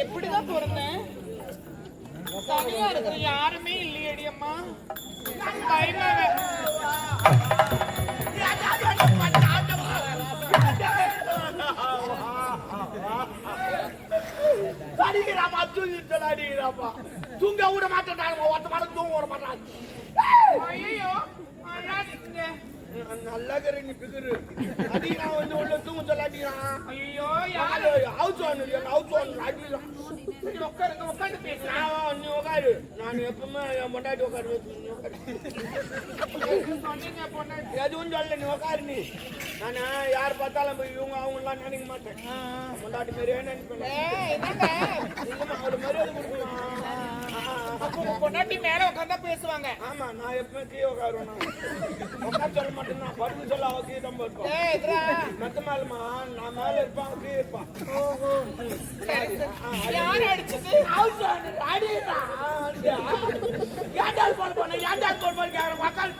இப்படிதான் பிறந்தேன். தனியா இருக்கிற யாருமே இல்லையடி அம்மா. அடிக்கிறாப்பா தூங்கிட்டு அடிக்கிறாப்பா. தூங்க விட மாட்டேன். ஒருத்த மாட தூங்க விட மாட்டான். ஐயோ நல்லா கரு நீ பிகுரு அடி நான் வந்து உள்ள தூங்க சொல்ல அடிக்கிறான். ஐயோ யாரு ஹவுஸ் ஓனர் அடிக்கிறான். உட்காந்து பேசுறேன். நீ உட்காரு. நான் எப்பவுமே என் பொண்டாட்டி உட்காரு. எதுவும் சொல்ல நீ உட்காரு. நீ நானு யார் பார்த்தாலும் போய் இவங்க அவங்க எல்லாம் நினைக்க மாட்டேன். பொண்டாட்டி மாதிரியே நினைப்பேன். அவரு மரியாதை கொடுக்கலாம். பொண்டாட்டி மேல உட்காந்தா பேசுவாங்க. ஆமா நான் எப்பவுமே கீழே உட்காருவேன். உட்கார சொல்ல மாட்டேன். நான் படுத்து சொல்ல அவ கீழே தான் இருப்பான். மெத்த மேலமா நான் மேல இருப்பான் கீழே இருப்பான். யாரு அடிச்சது? ஏண்டால் போன போன ஏண்டால் போன போன கேக்குறேன். மக்கள்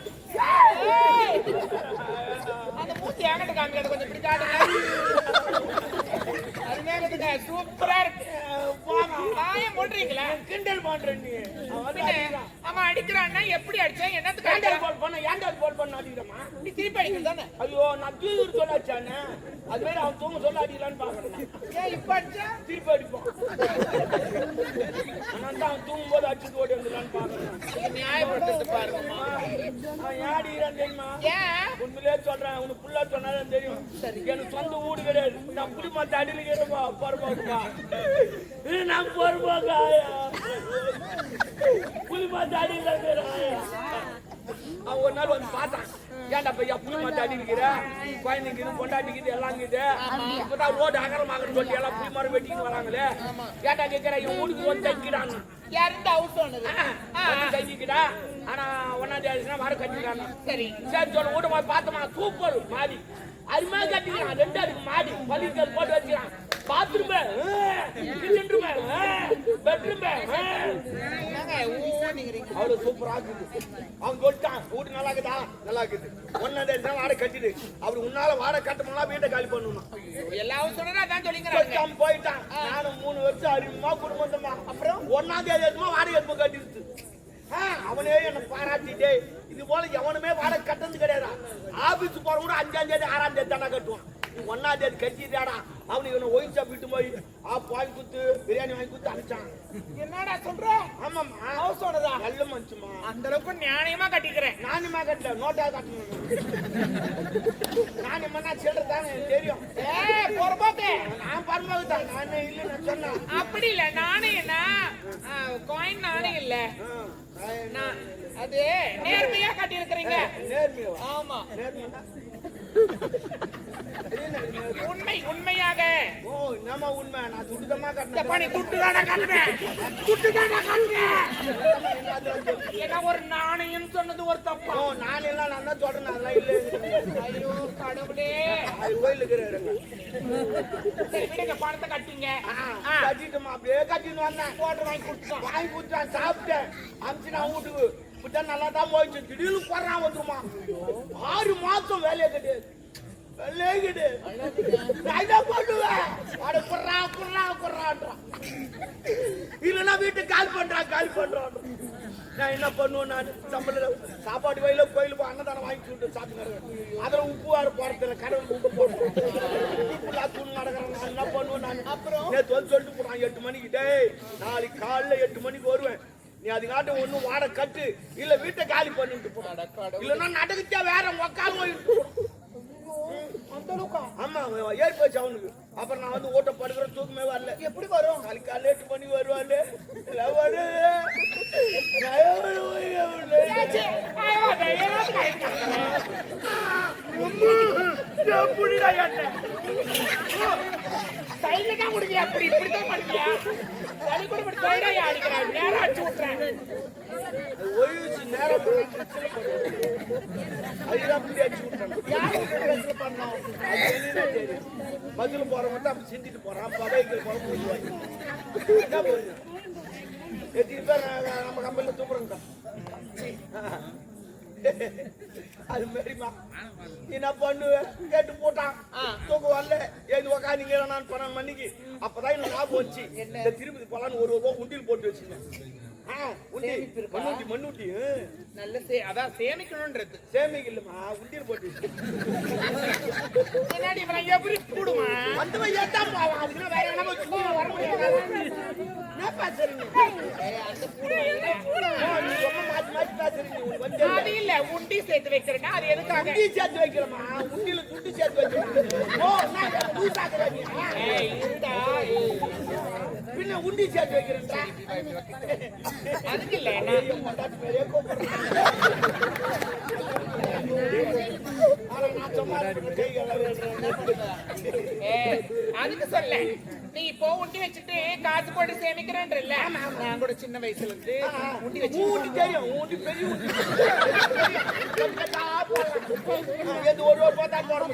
அந்த மூச்சு ஏகட்ட காமிக்காது. கொஞ்சம் இப்படி காட்டுங்க. அது மேகத்துக்கு சூப்பரா இருக்கு. காயம் போடுறீங்களா? கிண்டல் பண்றேன். நீ அவன் அடிக்கிறான்னா எப்படி அடிச்சேன்? என்னத்துக்கு ஏண்டால் போல் பண்ண ஏண்டால் போல் பண்ண அடிக்கிறமா? நீ திருப்பி அடிக்கிறது தானே? ஐயோ நான் தூங்கி சொல்லாச்சானே. அது மாதிரி அவன் தூங்க சொல்ல அடிக்கலான்னு பாக்குறேன். ஏன் இப்ப அடிச்சா திருப்பி அடிப்பான். நான் தான் தூங்கும் போது அடிச்சுட்டு ஓடி வந்துடலான்னு பாக்குறேன். நியாயப்படுத்து பாருங்கம்மா. அவன் ஏன் அடிக்கிறான் தெரியுமா? ஏன் உண்மையிலே சொல்றேன். உனக்கு புள்ளா சொன்னாலும் தெரியும். எனக்கு சொந்த வீடு கிடையாது. நான் புடி மாத்த அடிக்கிறப்பா பொறுப்பாக்குப்பா. நான் பொறுப்பாக்கா புலி மாத்த அடிக்கிறான். அவன் ஒரு நாள் வந்து பார்த்தான். ஏன்டா பையா புலி மாத்த அடிக்கிற? குழந்தைங்க கொண்டாடிக்கிது எல்லாம் இருக்குது. இப்பதான் ரோடு அகரமாக சொல்லி எல்லாம் புலி மரம் வெட்டிக்கிட்டு வராங்களே. ஏன்டா கேட்கிற? இவன் வீட்டுக்கு வந்து தைக்கிறான். யாருந்த ஹவுஸ் ஓனர் தைக்கிட்டா. ஆனா ஒன்னாம் தேதி வர கட்டிக்கிறான். சரி சரி சொல்ல வீட்டு போய் பார்த்தோமா சூப்பர் மாடி அருமையா கட்டிக்கிறான். 2 அடுக்கு மாடி பள்ளிகள் போட்டு வச்சுக்கிறான். பாத்ரூம் பெட்ரூம் அவ்வளவு சூப்பரா இருக்குது. அவன் சொல்லிட்டான் வீடு நல்லா இருக்குதா? நல்லா இருக்குது. 1ஆம் தேதி வாடகை கட்டிடு. அப்படி உன்னால வாடகை கட்டணும்னா வீட்டை காலி பண்ணணும். எல்லாரும் சொன்னா அதான் சொல்லிக்கிறாங்க. போயிட்டான். நானும் 3 வருஷம் அறிமுகமா குடும்பமா. அப்புறம் 1ஆம் தேதி வாடகை எப்ப கட்டிடுச்சு. அவனே என்ன பாராட்டிட்டே இது போல எவனுமே வாடகை கட்டது கிடையாது. ஆபீஸ் போற கூட 5ஆம் தேதி 6ஆம் தேதி தானே கட்டுவான். 1ஆம் தேதி கட்டிட்டாடா. அவனுக்கு இவனை ஒயின் ஷாப் விட்டு போய் வாங்கி கொடுத்து பிரியாணி வாங்கி கொடுத்து அனுப்பிச்சான். என்னடா சொல்ற? ஆமாம்மா ஹவுஸ் ஓனரா? நல்ல மனுஷமா. அந்த அளவுக்கு நியாயமா கட்டிக்கிறேன். நானுமா கட்டல நோட்டா கட்டணும். நான் என்ன சொல்றதானே தெரியும். பொறுப்பாக்கு நான் பரமாவது தான். நானே இல்லை நான் சொன்னேன். அப்படி இல்ல நானே என்ன காயின் நானே இல்ல. அது நேர்மையா கட்டி இருக்கிறீங்க. நேர்மையா? ஆமா நேர்மையா உண்மை உண்மையாக. ஓ நம்ம உண்மை. நான் துட்டுதமா கட்டினேன். பண்ணி துட்டுதானே கட்டுறேன். துட்டுதானே கட்டுறேன். என்ன ஒரு நாணயம் சொன்னது ஒரு தப்பா? ஓ நான் எல்லாம் நான் தான் சொல்றேன். அதெல்லாம் இல்லை. ஐயோ கடவுளே. அது கோயிலுக்கு இருங்க. சரி விடுங்க பணத்தை கட்டிங்க. கட்டிட்டுமா அப்படியே கட்டிட்டு வந்தேன். போட்டு வாங்கி கொடுத்தான். சாப்பிட்டேன். அமிச்சு நான் வீட்டுக்கு விட்டா நல்லா தான் போயிடுச்சு. திடீர்னு குறான் வந்துருமா. 6 மாசம் வேலையை கிடையாது. இல்லன்னா வீட்டுக்கு கால் பண்றான். நான் என்ன பண்ணுவேன்? நான் சாப்பாடு வயல கோயிலுக்கு அன்னதானம் வாங்கி விட்டு சாப்பிட்டு அதுல உப்பு வேற போறதில்ல. கடவுள் உப்பு போடுறேன். தூண் நடக்கிறேன். நான் என்ன பண்ணுவேன்? நான் அப்புறம் சொல்லிட்டு போறான் 8 மணிக்கு. டேய் நாளைக்கு காலைல 8 மணிக்கு வருவேன். நீ அதுக்காட்டும் ஒண்ணு வாடகை கட்டு இல்ல வீட்டை காலி பண்ணிட்டு போ. இல்லன்னா நடக்குச்சா வேற உக்கார. ஆமா ஏறி போச்சு அவனுக்கு. அப்புறம் நான் வந்து ஓட்ட படுக்கிற தூக்கமே வரல. எப்படி வரும்? நாளைக்கு காலைல 8 மணிக்கு வருவாரு. அப்படி இப்படிதான் பண்ணியா? நேரம் அடிச்சு விட்டுறேன். நேரம் பதில போற மட்டும் அப்படி செஞ்சுட்டு போறான். படைகள் எத்தனை பேர் நம்ம கம்பெனில தூக்குறோம். அது மாதிரிமா என்ன பண்ணுவ கேட்டு போட்டான் தூக்கம் வரல எழுந்து உக்காந்தீங்க நான் 12 மணிக்கு அப்பதான் எனக்கு ஞாபகம் வச்சு இந்த திருப்பதி போலான்னு ஒரு ரூபா உண்டியில் போட்டு வச்சிருந்தேன் மண்ணூட்டி நல்ல அதான் சேமிக்கணும்ன்றது சேமிக்கு இல்லம்மா உண்டியில் போட்டு முன்னாடி இவன் எப்படி கூடுமா வந்து ஏட்டா போவான் அதுக்கு வேற என்ன வர முடியாது என்ன பேசுறீங்க அது இல்ல உண்டி சேர்த்து வைக்கிறேன்னா அது எதுக்காக உண்டி சேர்த்து வைக்கிறோமா உண்டியில துண்டி சேர்த்து வைக்கிறோம் பின்ன உண்டி சேர்த்து வைக்கிறேன்டா அதுக்கு இல்ல அதுக்கு சொல்ல நீ இப்போ உண்டி வச்சுட்டு காசு போட்டு சேமிக்கிறேன்றல்ல நான் கூட சின்ன வயசுல இருந்து உண்டி வச்சு ஊட்டி தெரியும் ஊட்டி பெரிய ஊட்டி எது ஒரு ரூபா பார்த்தா போடலாம்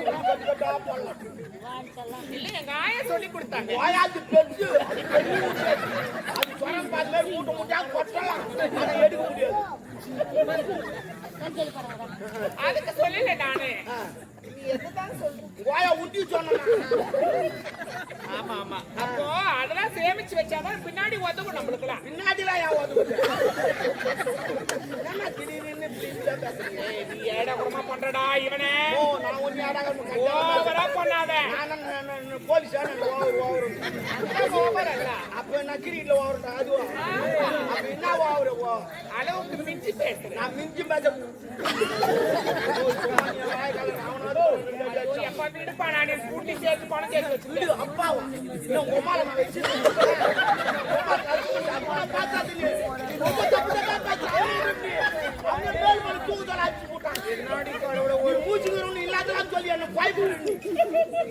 இல்ல எங்க ஆயா சொல்லி கொடுத்தாங்க வாயாத்து பெருசு அது பெரிய ஊட்டி அது சொரம் பார்த்து மாதிரி மூட்டை மூட்டா கொட்டலாம் அதை எடுக்க முடியாது அதுக்கு சொல்லல நானு வாயா ஊட்டி சொன்னா ஆமா ஆமா அப்போ அதெல்லாம் சேமிச்சு வச்சாதான் பின்னாடி உதவும் நம்மளுக்குலாம் பின்னாடிலாம் யா உதவுது என்ன திடீர்னு நீ ஏடா கூடமா பண்றடா இவனே நான் ஒண்ணு ஓவரா பண்ணாத போலீஸ் ஓவர் அல்ல அப்ப நான் கிரிக்கெட்ல ஓவர்டா அதுவா அப்ப என்ன ஓவர் அளவுக்கு மிஞ்சி பேசுறேன் நான் மிஞ்சி பேச எப்ப விடுப்பா நான் கூட்டி சேர்த்து பணம் சேர்த்து வச்சு அப்பாவா உமால நான் வச்சு ஒரு மூச்சுக்கிறவனு இல்லாததான் சொல்லி என்ன பாய்ப்பு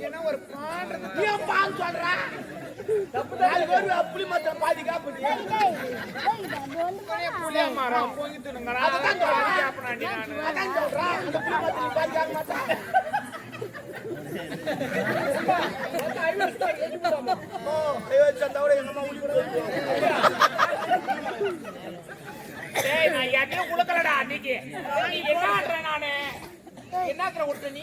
ஏன்னா ஒரு பாடுறது ஏன் பால் சொல்றா புளி மத்த பாதி காப்பு புளிய மரம் பொங்கி தின்னுங்கடா அதான் சொல்றா அந்த புளி மத்த பாதி காக்க மாட்டான் நான் எதையும் குடுக்கலடா அன்னைக்கு நீ என்ன ஆடுற நானு என்ன விட்ட நீ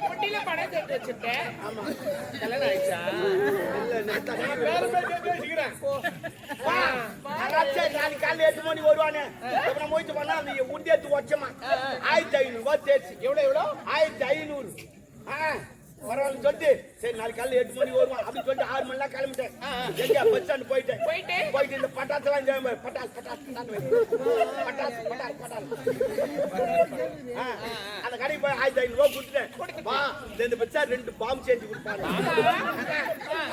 குட்டில பணம் சேர்த்து வச்சுட்டேன் கல்யாணம் ஆயிடுச்சா நாளைக்கு காலையில் 8 மணி வருவானே போயிட்டு பண்ணா அந்த உண்டி எடுத்து வச்சமா 1500 ரூபாய் தேய்ச்சி எவ்வளோ 1500 வரவான்னு சொல்லிட்டு சரி நாளைக்கு காலையில் 8 மணி வருவான் அப்படின்னு சொல்லிட்டு 6 மணிலாம் கிளம்பிட்டேன் எங்க பஸ் ஸ்டாண்ட் போயிட்டு இந்த பட்டாசெல்லாம் பட்டாசு அந்த கடைக்கு போய் 1500 ரூபாய் கொடுத்துட்டேன் இந்த பச்சா 2 பாம்பு செஞ்சு கொடுப்பாங்க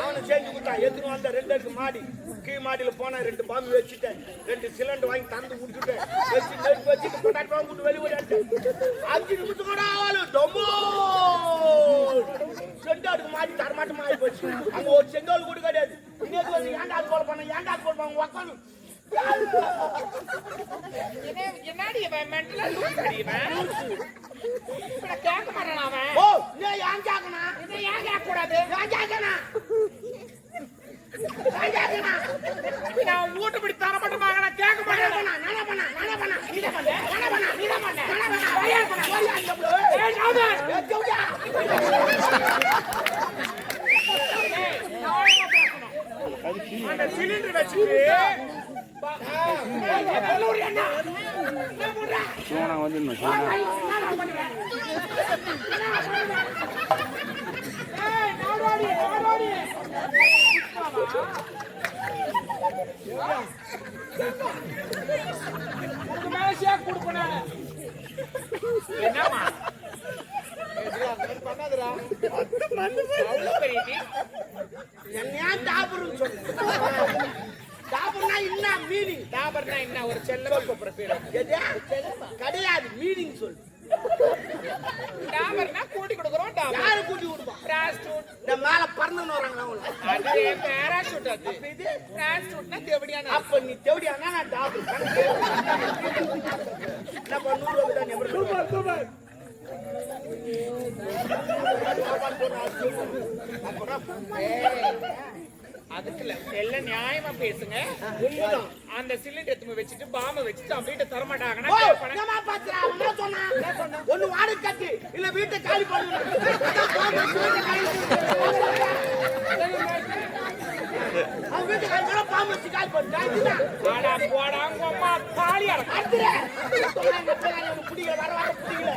அவனை செஞ்சு கொடுத்தான் எத்தனை வந்த 2 இருக்கு மாடி கீழ் மாடியில போனா 2 பாம்பு வச்சுட்டேன் 2 சிலிண்டர் வாங்கி தந்து கொடுத்துட்டேன் வச்சுட்டு பட்டாட்டு பாம்பு கொடுத்து வெளியே 5 நிமிஷம் கூட ஆவாலும் டொம்மோ செண்டாடுக்கு மாடி தரமாட்டமா ஆகி போச்சு அங்க ஒரு செங்கோல் கூட கிடையாது இன்னைக்கு வந்து ஏன்டா போல பண்ண உக்காந்து என்னடி இவன் மென்டலா லூஸ் அடி இவன் இப்ப கேட்க மாட்டான் அவன் ஓ நீ ஏன் கேட்கணும் இதை ஏன் கேட்க கூடாது ஏன் கேட்கணும் நான் வீட்டு பிடி தர மட்டுமா நான் கேட்க மாட்டேன் அந்த சிலிண்டர் வச்சுட்டு என்னமா பண்ணாதுடா என்ன டாபர்னு சொல்லு டாபர்னா என்ன மீனிங் டாபர்னா என்ன ஒரு செல்லமா கூப்பிடுற பேரு கிடையாது மீனிங் சொல்லு டாபர்னா கூட்டி கொடுக்குறோம் டாபர் யாரு கூட்டி கொடுப்பா பிராஸ்டியூட் இந்த மேல பறந்துன்னு வராங்க அவங்க அது பேராஷூட் அது இது பிராஸ்டியூட்னா தேவடியான அப்ப நீ தேவடியானா நான் டாபர் என்ன பண்ணு தான் சூப்பர் அதுக்கு இல்ல எல்லாம் நியாயமா பேசுங்க. அந்த சிலிண்டர் எடுத்து வச்சுட்டு பாம்பை வச்சுட்டு அவன் வீட்டை தரமாட்டாங்கன்னா ஒண்ணு வாடகை கட்டி இல்ல வீட்டை காலி பண்ணு. அவன் வீட்டை காலி பண்ண பாம்பு வச்சு காலி பண்ணு. பிடிக்கல வர வர பிடிக்கல.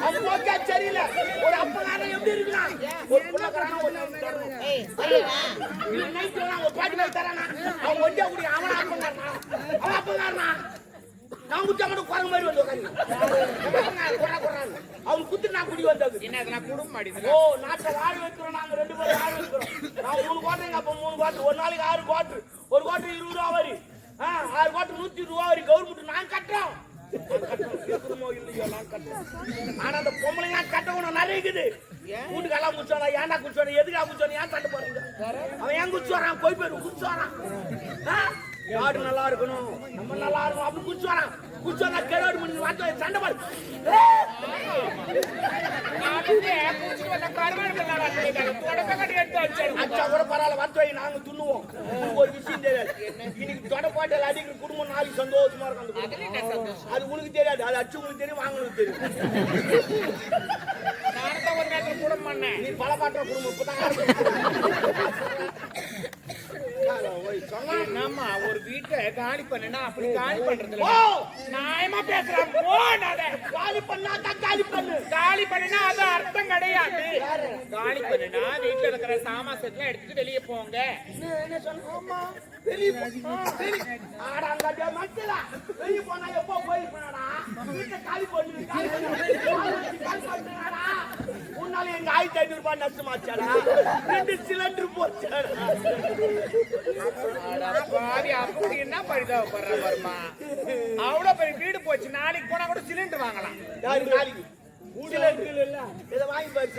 அவன் போக்கா சரியில்லை. ஒரு அப்பகாரம் எப்படி இருக்கலாம்? ஒரு புள்ளக்காரனா ஒரு ஒரு பாட்டு மேல தரானா? அவன் ஒண்டியா குடி அவன் அப்பங்காரனா? அவன் அப்பங்காரனா? நான் குடிச்சா மட்டும் குரங்கு மாதிரி வந்து உட்காந்து அவன் குத்து நான் குடி வந்தது என்ன அதெல்லாம் குடும்பம் மாடி. ஓ நாட்டை வாழ வைக்கிறோம். நாங்க 2 பேரும் வாழ வைக்கிறோம். நான் 3 கோட்டை அப்ப 3 கோட்டை ஒரு நாளைக்கு 6 கோட்டு. ஒரு கோட்டு 20 ரூபா வரி. 6 கோட்டு 120 ரூபா வரி கவர்மெண்ட் நான் கட்டுறோம். ஆனா அந்த பொம்பளை கட்டணும் நிறைய இருக்குது. வீட்டுக்கெல்லாம் குடிச்சோனா ஏன்டா குடிச்சோனா எதுக்கா குடிச்சோனா ஏன் சண்டை போறீங்க? அவன் ஏன் குடிச்சு வரான்? போய் போயிரு குடிச்சு வரான். நாடு நல்லா இருக்கணும் நம்ம நல்லா இருக்கணும் அப்படி குடிச்சு வரான். குடிச்சோனா கேடு பண்ணி வாட்டு சண்டை போடு. அச்சா கூட பரவாயில்ல வத்து நாங்க துண்ணுவோம். ஒரு விஷயம் தெரியாது. இன்னைக்கு தொட பாட்டில் அடிக்கிற குடும்பம் நாளைக்கு சந்தோஷமா இருக்கும். அது உனக்கு தெரியாது. அது அச்சு உங்களுக்கு தெரியும் வாங்க தெரியும். நீ பல பாட்டுற குடும்பம் சொன்னா ஒரு வீட்டை காலி பண்ணுனா அப்படி காலி பண்றது நியாயமா பேசுறான். காலி பண்ணா காலி பண்ணு. காலி பண்ணுனா அது அர்த்தம் கிடையாது. காலி பண்ணுனா வீட்டுல இருக்கிற சாமாசத்துல எடுத்துட்டு வெளியே போங்க. என்ன சொன்னா வெளியே போனா எப்போ போயிருப்பாடா? வீட்டை காலி பண்ணு. உன்னால எங்க 1500 ரூபாய் நஷ்டமாச்சாடா? 2 சிலிண்டர் போச்சாடா? அப்படி என்ன பரிதாபப்படுற வருமா? அவ்வளவு பெரிய வீடு போச்சு. நாளைக்கு போனா கூட சிலிண்டர் வாங்கலாம். நாளைக்கு சிலிண்டர் இல்ல இதை வாங்கி பாரு.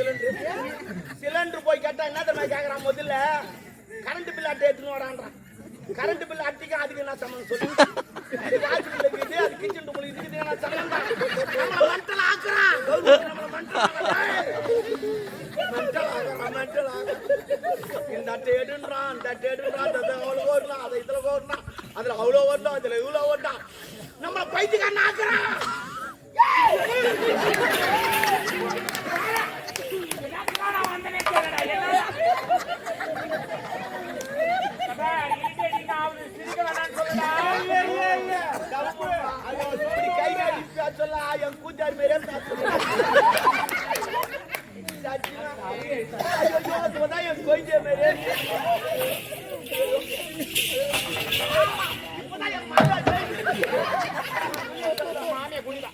சிலிண்டர் போய் கேட்டா என்ன தெரியுமா கேக்குறான்? முதல்ல கரண்ட் பில் அட்டை எடுத்துன்னு வரான்றான். கரண்ட் பில் அட்டைக்கு அதுக்கு என்ன சம்பந்தம் சொல்லு? வாட்ச் பில் இருக்குது, அது கிச்சன் ரூம்ல இருக்குது, என்ன சம்பந்தம்? நம்மள மென்டல் ஆக்குறான். நம்மள மென்டல் ஆக்குறான். இந்த அட்டை எடுன்றான், அந்த அட்டை எடுன்றான், அது அவ்வளோ ஓடலாம், அதை இதுல ஓடலாம், அதுல அவ்வளோ ஓடலாம், அதுல இவ்வளோ ஓடலாம். நம்மள பைத்தியக்காரன் ஆக்குறான். என் கூட்டார் மேலே என் கொஞ்ச மேலே மாமிய குடிதா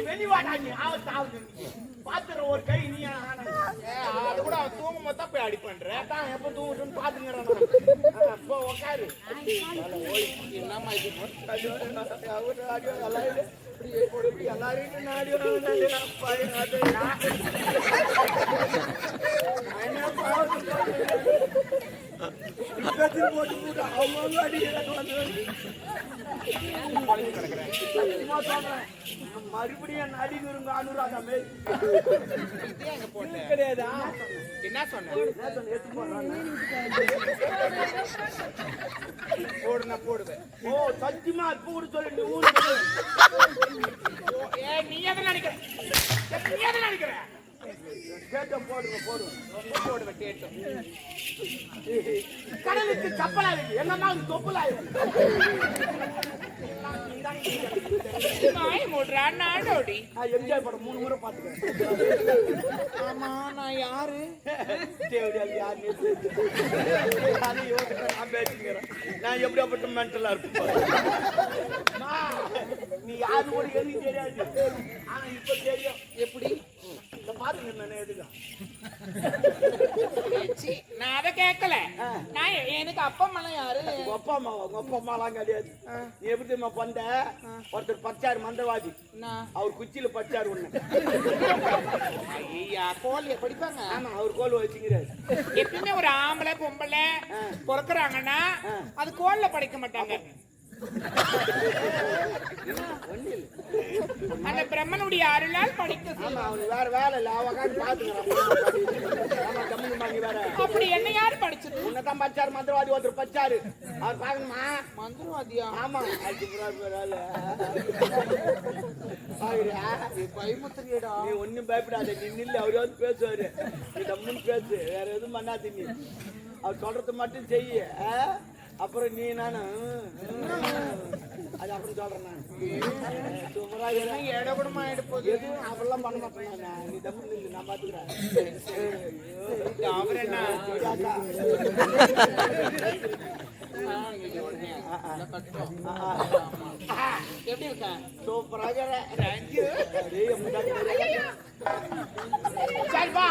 வெளிவாடாங்க ஆவத்து பாத்துற ஒரு கை நீ அது கூட அவன் தூங்கும் போது தான் போய் அடி பண்ற. எப்ப தூங்குறேன்னு பாத்துங்கிறான். உட்காரு என்னமா இது எல்லாரும் நாடி போட்டு அவங்க மறுபடியும் நடிகருங்க அனுராதா மேல் கிடையாது. என்ன சொன்ன? போடுனா போடுவேன். ஓ சத்தியமா இப்ப கூட சொல்லு. நீ எதை நினைக்கிற? நீ எதை நினைக்கிற? கேட்டம் போடுங்க போடுவேன் கேட்டம். கடலுக்கு கப்பலா இருக்கு என்னன்னா தொப்புலா இருக்கு. எம்ஜிஆர் படம் 3 முறை பாத்துக்கிறேன். ஆமா நான் யாரு? நான் எப்படியாப்பட்ட மென்டலா இருப்பேன். நீ யாரு கூட எனக்கு தெரியாது. ஆனா இப்ப தெரியும். எப்படி பாத்துங்க நான் எதுக்கா நான் அதை கேட்கல. நான் எனக்கு அப்பா அம்மா யாரு? அப்பா அம்மாலாம் கிடையாது. நீ எப்படி தெரியுமா பண்ண? ஒருத்தர் பச்சாரு மந்திரவாதி, அவர் குச்சியில பச்சாரு ஒண்ணு. ஐயா கோழிய படிப்பாங்க. ஆமா அவர் கோல் வச்சுக்கிறாரு. எப்பவுமே ஒரு ஆம்பளை பொம்பளை பிறக்குறாங்கன்னா அது கோல்ல படிக்க மாட்டாங்க. அந்த பிரம்மனுடைய அருளால் படிக்க ஆமா செய்வான். அவனுக்கு வேற வேலை இல்ல அவன் உட்காந்து பாத்துக்கிறான் ஆமா தம்பி வாங்கி வேற அப்படி என்ன யாரு படிச்சது? உன்னதான் பச்சாரு மந்திரவாதி ஒருத்தர் பச்சாரு அவர் பாக்கணுமா மந்திரவாதியா? ஆமா பயமுத்திரியடா. நீ ஒண்ணும் பயப்படாத நீ நில்லு அவரு வந்து பேசுவாரு நீ தம்முன்னு பேசு வேற எதுவும் பண்ணாது நீ அவர் சொல்றது மட்டும் செய்ய அப்புறம் நீ நானும் அது அப்புறம் சொல்றேன் நான் சூப்பரா ஏடகுடமா எடுப்போது. எதுவும் அப்படிலாம் பண்ண மாட்டேன் நான். நீ தம்மு நில்லு நான் பாத்துக்கிறேன் அவர் என்ன? எப்படி இருக்கா? சூப்பராக தேங்க்யூ. டேய், சரி வா.